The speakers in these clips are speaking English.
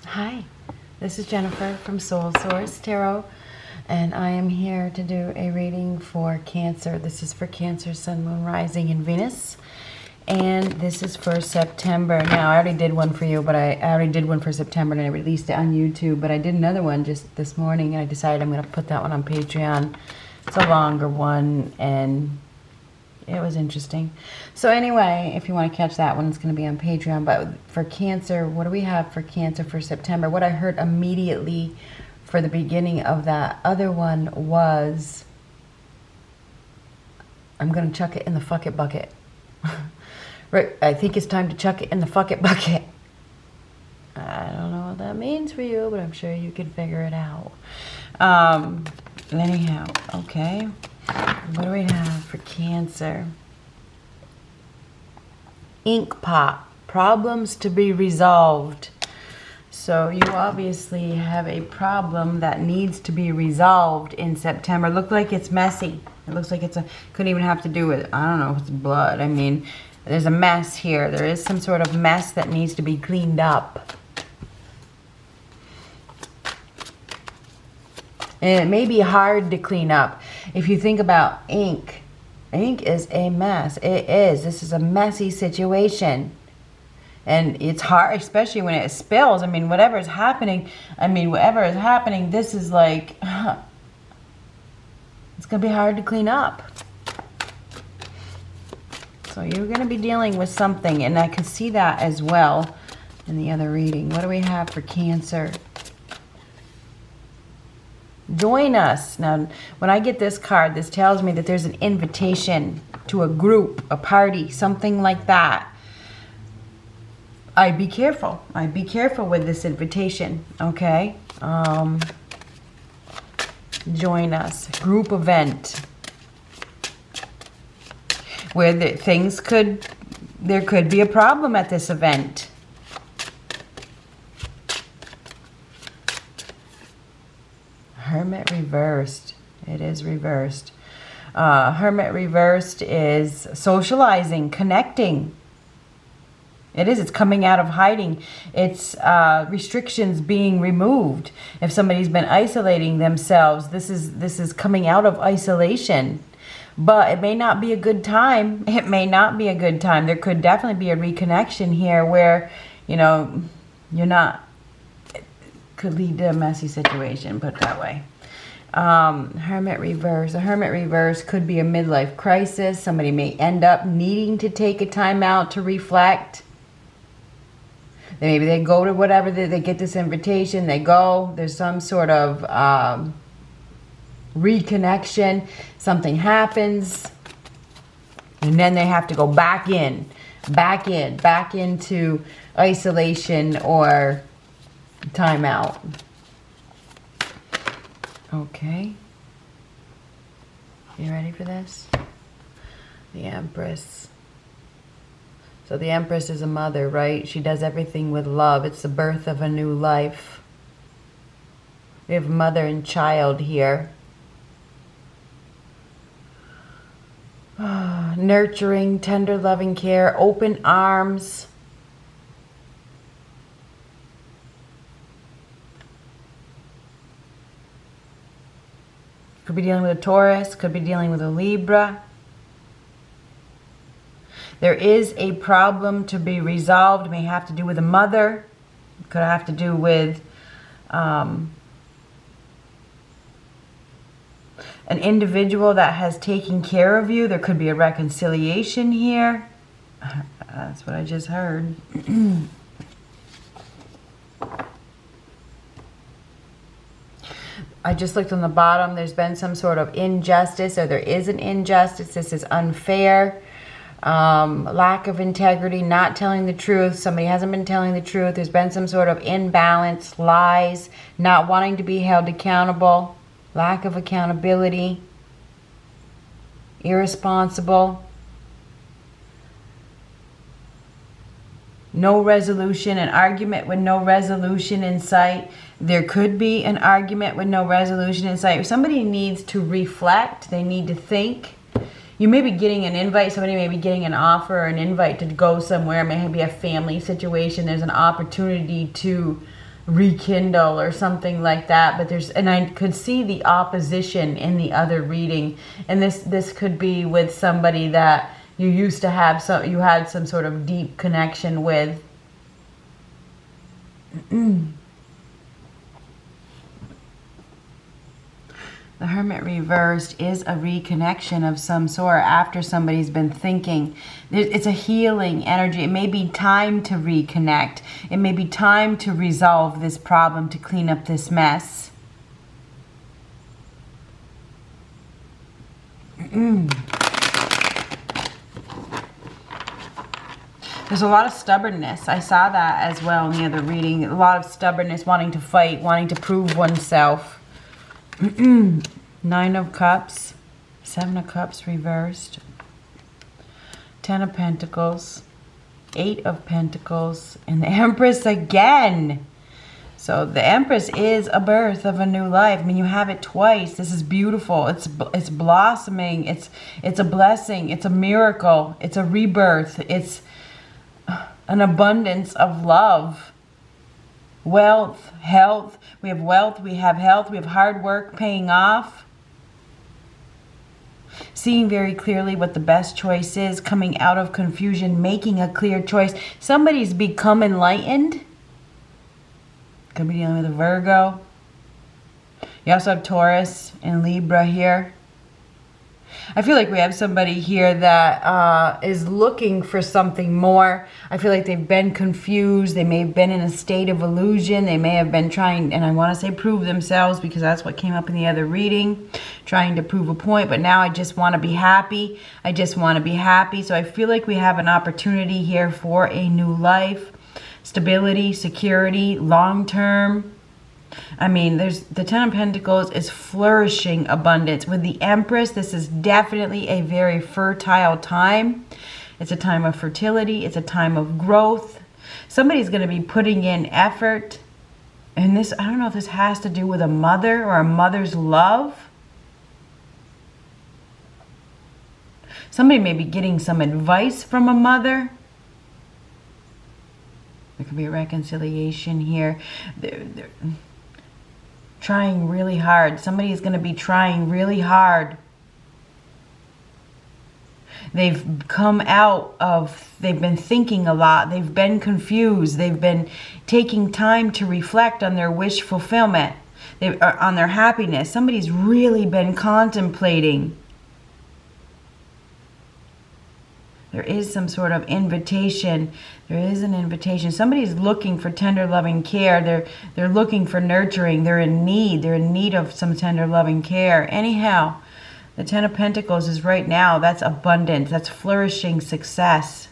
Hi, this is Jennifer from Soul Source Tarot, and I am here to do a reading for Cancer. This is for Cancer, Sun, Moon, Rising, and Venus, and this is for September. Now, I already did one for you, but I already did one for September, and I released it on YouTube, but I did another one just this morning, and I decided I'm going to put that one on Patreon. It's a longer one, and it was interesting. So anyway, if you want to catch that one, it's going to be on Patreon. But for Cancer, what do we have for Cancer for September? What I heard immediately for the beginning of that other one was, I'm going to chuck it in the fuck it bucket. Right, I think it's time to chuck it in the fuck it bucket. I don't know what that means for you, but I'm sure you can figure it out. Anyhow, okay. What do we have for Cancer? Ink pot. Problems to be resolved. So you obviously have a problem that needs to be resolved in September. Look like it's messy. It looks like couldn't even have to do with, I don't know if it's blood. I mean, there's a mess here. There is some sort of mess that needs to be cleaned up. And it may be hard to clean up. If you think about ink, ink is a mess. It is. This is a messy situation. And it's hard, especially when it spills. I mean, whatever is happening, this is like, it's going to be hard to clean up. So you're going to be dealing with something, and I can see that as well in the other reading. What do we have for Cancer? Join us. Now, when I get this card, this tells me that there's an invitation to a group, a party, something like that. I'd be careful. I'd be careful with this invitation, okay? Join us. Group event. Where there could be a problem at this event. Hermit reversed. It is reversed. Hermit reversed is socializing, connecting. It is. It's coming out of hiding. It's restrictions being removed. If somebody's been isolating themselves, this is coming out of isolation. But it may not be a good time. It may not be a good time. There could definitely be a reconnection here where, you know, you're not... could lead to a messy situation, put it that way. Hermit reverse. A hermit reverse could be a midlife crisis. Somebody may end up needing to take a time out to reflect. Maybe they go to whatever, they get this invitation, they go. There's some sort of reconnection. Something happens. And then they have to go back into isolation or time out. Okay. You ready for this? The Empress. So the Empress is a mother, right? She does everything with love. It's the birth of a new life. We have mother and child here. Nurturing, tender, loving care, open arms. Could be dealing with a Taurus, could be dealing with a Libra. There is a problem to be resolved. It may have to do with a mother. It could have to do with an individual that has taken care of you. There could be a reconciliation here. That's what I just heard. I just looked on the bottom. There's been some sort of injustice, or there is an injustice. This is unfair. Lack of integrity, not telling the truth. Somebody hasn't been telling the truth. There's been some sort of imbalance, lies, not wanting to be held accountable, lack of accountability, irresponsible. No resolution, an argument with no resolution in sight. There could be an argument with no resolution in sight. If somebody needs to reflect, they need to think. You may be getting an invite. Somebody may be getting an offer or an invite to go somewhere. It may be a family situation. There's an opportunity to rekindle or something like that. But and I could see the opposition in the other reading, and this could be with somebody that you used to have you had some sort of deep connection with. The Hermit reversed is a reconnection of some sort after somebody's been thinking. It's a healing energy. It may be time to reconnect. It may be time to resolve this problem, to clean up this mess. There's a lot of stubbornness. I saw that as well in the other reading. A lot of stubbornness, wanting to fight, wanting to prove oneself. 9 of Cups, 7 of Cups reversed, 10 of Pentacles, 8 of Pentacles, and the Empress again. So the Empress is a birth of a new life. I mean, you have it twice. This is beautiful. It's blossoming. It's a blessing. It's a miracle. It's a rebirth. It's an abundance of love. Wealth, health. We have wealth, we have health, we have hard work paying off. Seeing very clearly what the best choice is, coming out of confusion, making a clear choice. Somebody's become enlightened. Could be dealing with a Virgo. You also have Taurus and Libra here. I feel like we have somebody here that is looking for something more. I feel like they've been confused. They may have been in a state of illusion. They may have been trying, and I want to say prove themselves, because that's what came up in the other reading, trying to prove a point. But now I just want to be happy. I just want to be happy. So I feel like we have an opportunity here for a new life, stability, security, long-term. I mean, there's the 10 of Pentacles is flourishing abundance. With the Empress, this is definitely a very fertile time. It's a time of fertility. It's a time of growth. Somebody's going to be putting in effort. And this, I don't know if this has to do with a mother or a mother's love. Somebody may be getting some advice from a mother. There could be a reconciliation here. They're trying really hard. Somebody is going to be trying really hard. They've come out of, they've been thinking a lot. They've been confused. They've been taking time to reflect on their wish fulfillment, on their happiness. Somebody's really been contemplating. There is some sort of invitation. There is an invitation. Somebody's looking for tender, loving care. They're looking for nurturing. They're in need. They're in need of some tender, loving care. Anyhow, the 10 of Pentacles is right now. That's abundance. That's flourishing success.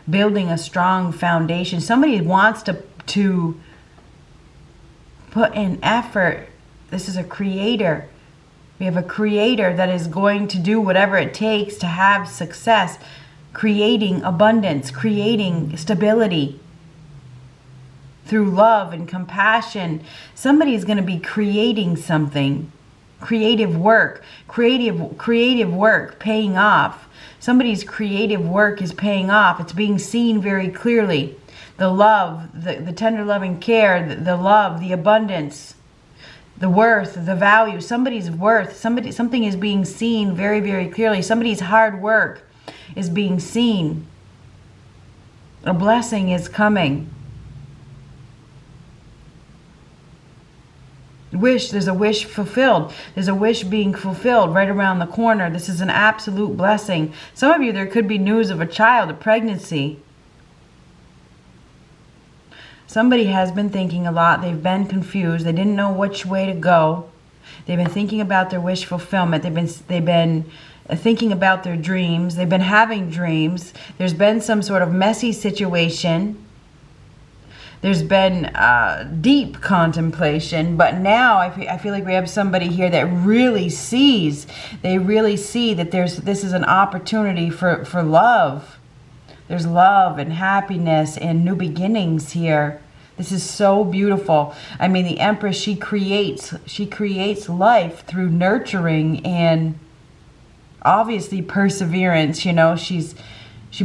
Building a strong foundation. Somebody wants to put in effort. This is a creator. We have a creator that is going to do whatever it takes to have success, creating abundance, creating stability through love and compassion. Somebody is going to be creating something, creative work paying off. Somebody's creative work is paying off. It's being seen very clearly. The love, the tender loving care, the love, the abundance, the worth, the value, somebody's worth, something is being seen very, very clearly. Somebody's hard work is being seen. A blessing is coming. There's a wish fulfilled. There's a wish being fulfilled right around the corner. This is an absolute blessing. Some of you, there could be news of a child, a pregnancy. Somebody has been thinking a lot. They've been confused. They didn't know which way to go. They've been thinking about their wish fulfillment. They've been thinking about their dreams. They've been having dreams. There's been some sort of messy situation. There's been deep contemplation. But now I feel like we have somebody here that really sees. They really see that this is an opportunity for love. There's love and happiness and new beginnings here. This is so beautiful. I mean, the Empress, she creates life through nurturing and Obviously perseverance, you know, she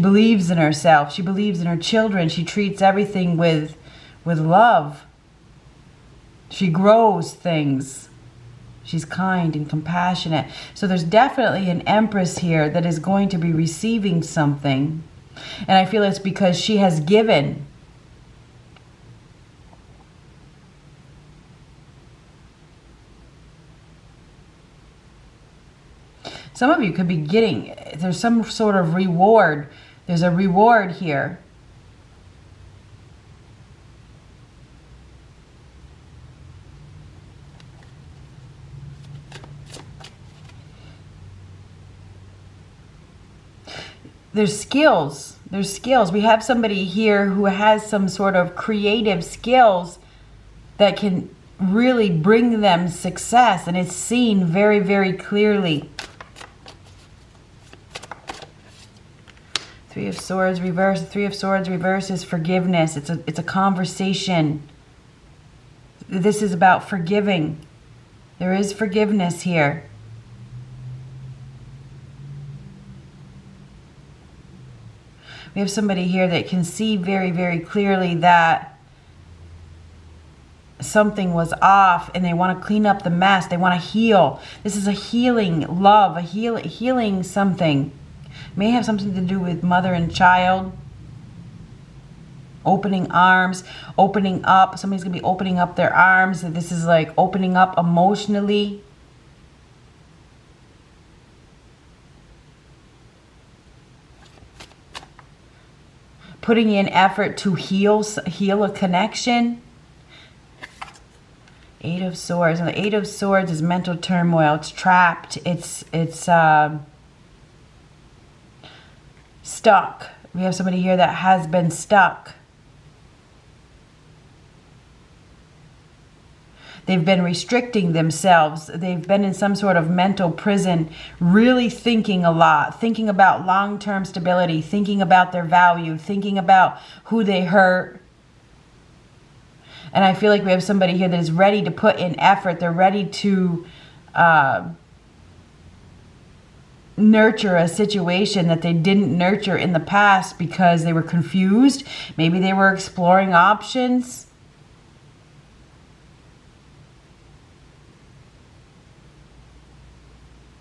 believes in herself. She believes in her children. She treats everything with love. She grows things. She's kind and compassionate. So there's definitely an Empress here that is going to be receiving something. And I feel it's because she has given. Some of you could be getting, there's some sort of reward. There's a reward here. There's skills. There's skills. We have somebody here who has some sort of creative skills that can really bring them success. And it's seen very, very clearly. Three of Swords reverse. Three of Swords reverse is forgiveness. It's a conversation. This is about forgiving. There is forgiveness here. We have somebody here that can see very, very clearly that something was off and they want to clean up the mess. They want to heal. This is a healing love, a healing something. May have something to do with mother and child. Opening arms, opening up. Somebody's going to be opening up their arms. This is like opening up emotionally. Putting in effort to heal a connection. Eight of Swords. And the Eight of Swords is mental turmoil. It's trapped. It's stuck. We have somebody here that has been stuck. They've been restricting themselves. They've been in some sort of mental prison, really thinking a lot, thinking about long-term stability, thinking about their value, thinking about who they hurt. And I feel like we have somebody here that is ready to put in effort. They're ready to nurture a situation that they didn't nurture in the past because they were confused. Maybe they were exploring options.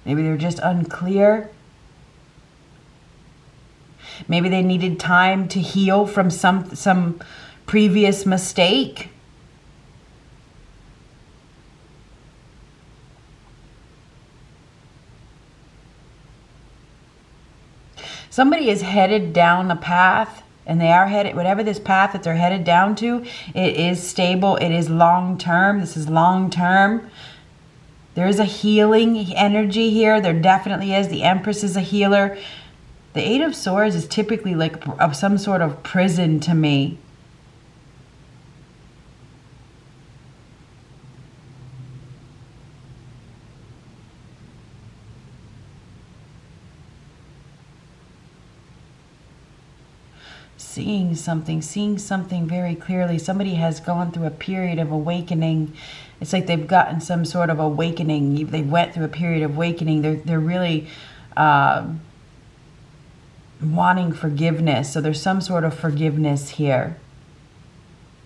Maybe they're just unclear. Maybe they needed time to heal from some previous mistake. Somebody is headed down a path, and they are headed, whatever this path that they're headed down to, it is stable, it is long-term. This is long-term. There is a healing energy here. There definitely is. The Empress is a healer. The Eight of Swords is typically like some sort of prison to me. Seeing something very clearly. Somebody has gone through a period of awakening. It's like they've gotten some sort of awakening. They went through a period of awakening. They're really wanting forgiveness. So there's some sort of forgiveness here.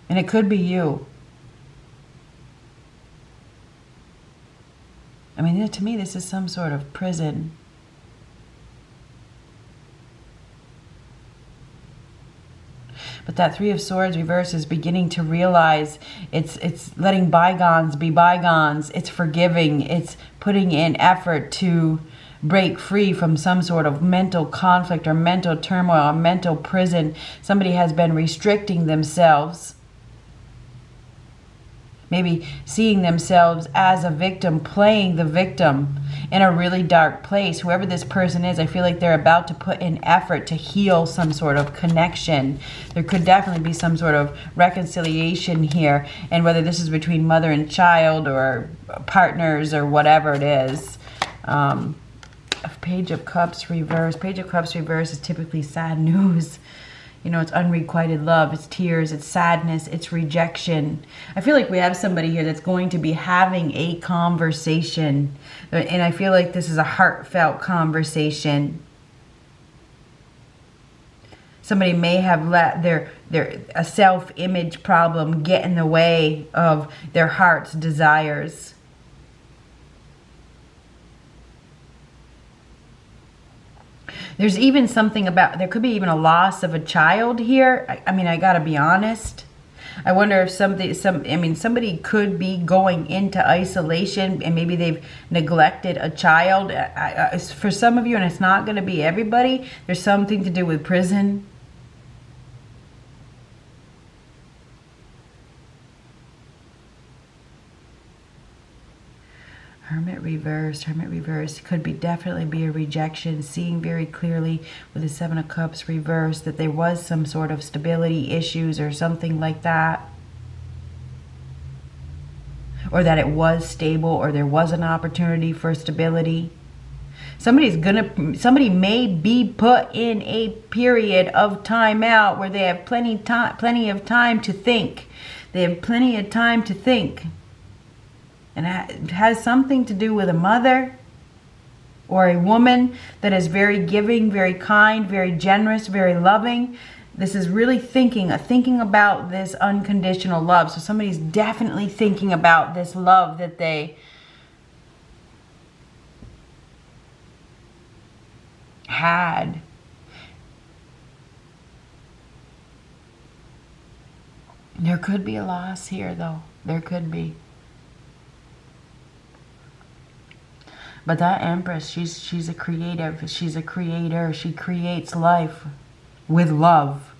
And it could be you. I mean, to me, this is some sort of prison. But that Three of Swords reverse is beginning to realize it's letting bygones be bygones. It's forgiving. It's putting in effort to break free from some sort of mental conflict or mental turmoil or mental prison. Somebody has been restricting themselves. Maybe seeing themselves as a victim, playing the victim in a really dark place. Whoever this person is, I feel like they're about to put in effort to heal some sort of connection. There could definitely be some sort of reconciliation here. And whether this is between mother and child or partners or whatever it is. Page of Cups reverse. Page of Cups reverse is typically sad news. You know, it's unrequited love, it's tears, it's sadness, it's rejection. I feel like we have somebody here that's going to be having a conversation. And I feel like this is a heartfelt conversation. Somebody may have let their a self-image problem get in the way of their heart's desires. There's even something about, there could be even a loss of a child here. I mean, I gotta be honest. I wonder if somebody could be going into isolation and maybe they've neglected a child. For some of you, and it's not gonna be everybody, there's something to do with prison. Hermit reversed, Hermit reversed. Could be definitely be a rejection. Seeing very clearly with the Seven of Cups reversed that there was some sort of stability issues or something like that. Or that it was stable, or there was an opportunity for stability. Somebody may be put in a period of time out where they have plenty of time to think. They have plenty of time to think. And it has something to do with a mother or a woman that is very giving, very kind, very generous, very loving. This is really thinking about this unconditional love. So somebody's definitely thinking about this love that they had. There could be a loss here, though. There could be. But that Empress, she's a creative. She's a creator. She creates life with love.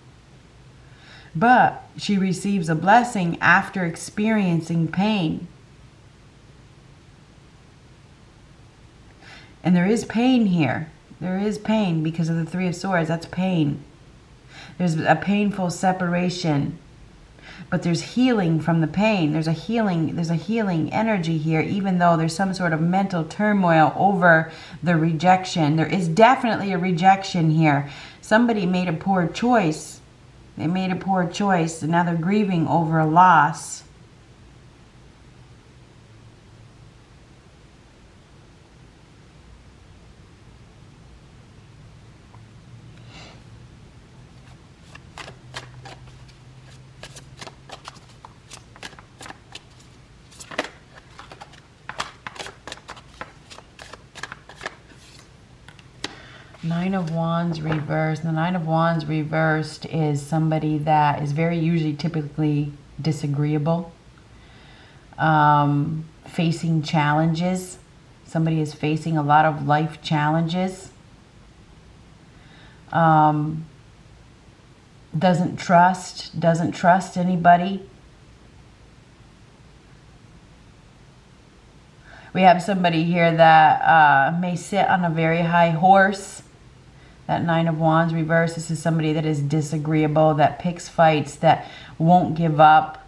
But she receives a blessing after experiencing pain. And there is pain here. There is pain because of the Three of Swords. That's pain. There's a painful separation. But there's healing from the pain. There's a healing energy here, even though there's some sort of mental turmoil over the rejection. There is definitely a rejection here. Somebody made a poor choice. They made a poor choice, and now they're grieving over a loss. Nine of Wands reversed. The Nine of Wands reversed is somebody that is very usually typically disagreeable. Facing challenges. Somebody is facing a lot of life challenges. Doesn't trust anybody. We have somebody here that may sit on a very high horse. That Nine of Wands reverse. This is somebody that is disagreeable, that picks fights, that won't give up.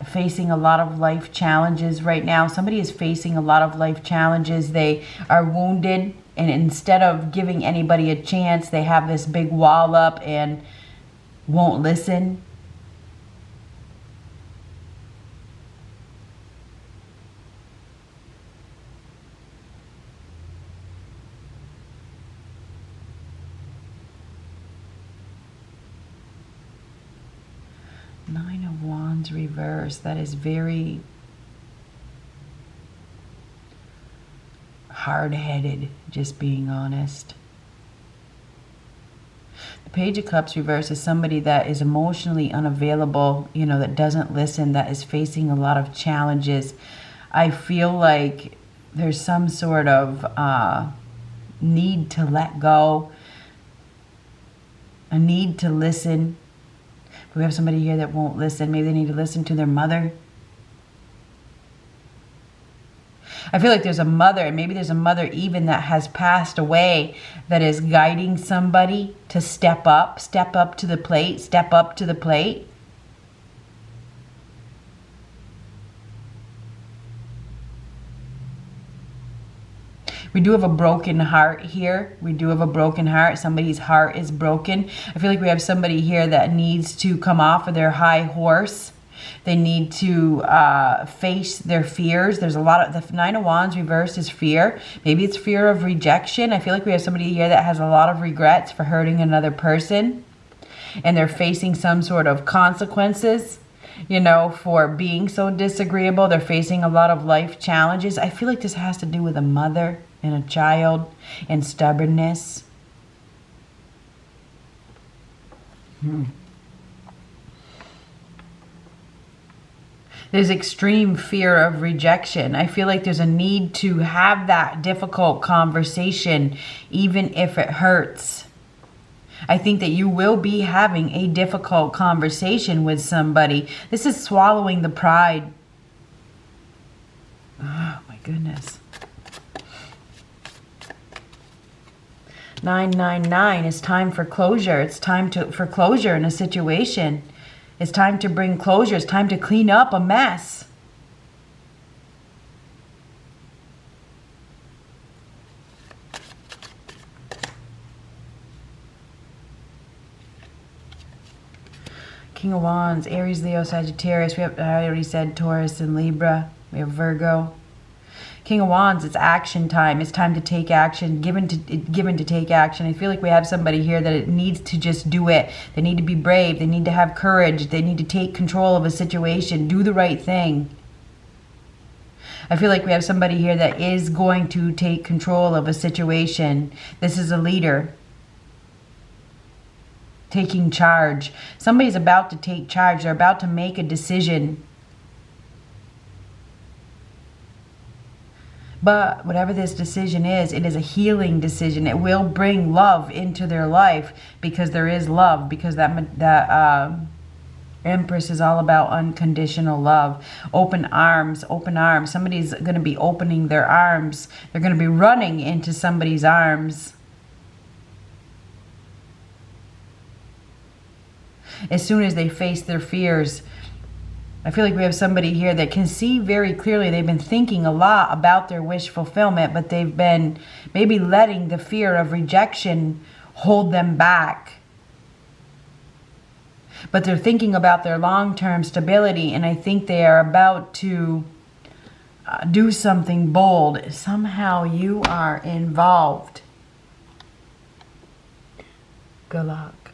Facing a lot of life challenges right now. Somebody is facing a lot of life challenges. They are wounded, and instead of giving anybody a chance, they have this big wall up and won't listen. Nine of Wands reverse. That is very hard-headed, just being honest. The Page of Cups reverse is somebody that is emotionally unavailable, you know, that doesn't listen, that is facing a lot of challenges. I feel like there's some sort of need to let go, a need to listen. We have somebody here that won't listen. Maybe they need to listen to their mother. I feel like there's a mother, and maybe there's a mother even that has passed away, that is guiding somebody to step up to the plate, step up to the plate. We do have a broken heart here. We do have a broken heart. Somebody's heart is broken. I feel like we have somebody here that needs to come off of their high horse. They need to face their fears. There's a lot of, the Nine of Wands reversed is fear. Maybe it's fear of rejection. I feel like we have somebody here that has a lot of regrets for hurting another person. And they're facing some sort of consequences, you know, for being so disagreeable. They're facing a lot of life challenges. I feel like this has to do with a mother and a child and stubbornness. There's extreme fear of rejection. I feel like there's a need to have that difficult conversation, even if it hurts. I think that you will be having a difficult conversation with somebody. This is swallowing the pride. Oh my goodness. 999 is time for closure. It's time for closure in a situation. It's time to bring closure. It's time to clean up a mess. King of Wands, Aries, Leo, Sagittarius. I already said Taurus and Libra. We have Virgo. King of Wands, it's action time. It's time to take action, given to take action. I feel like we have somebody here that it needs to just do it. They need to be brave. They need to have courage. They need to take control of a situation, do the right thing. I feel like we have somebody here that is going to take control of a situation. This is a leader. Taking charge. Somebody's about to take charge. They're about to make a decision. But whatever this decision is, it is a healing decision. It will bring love into their life because there is love. Because that Empress is all about unconditional love. Open arms, open arms. Somebody's going to be opening their arms. They're going to be running into somebody's arms. As soon as they face their fears. I feel like we have somebody here that can see very clearly. They've been thinking a lot about their wish fulfillment, but they've been maybe letting the fear of rejection hold them back. But they're thinking about their long-term stability, and I think they are about to do something bold. Somehow you are involved. Good luck.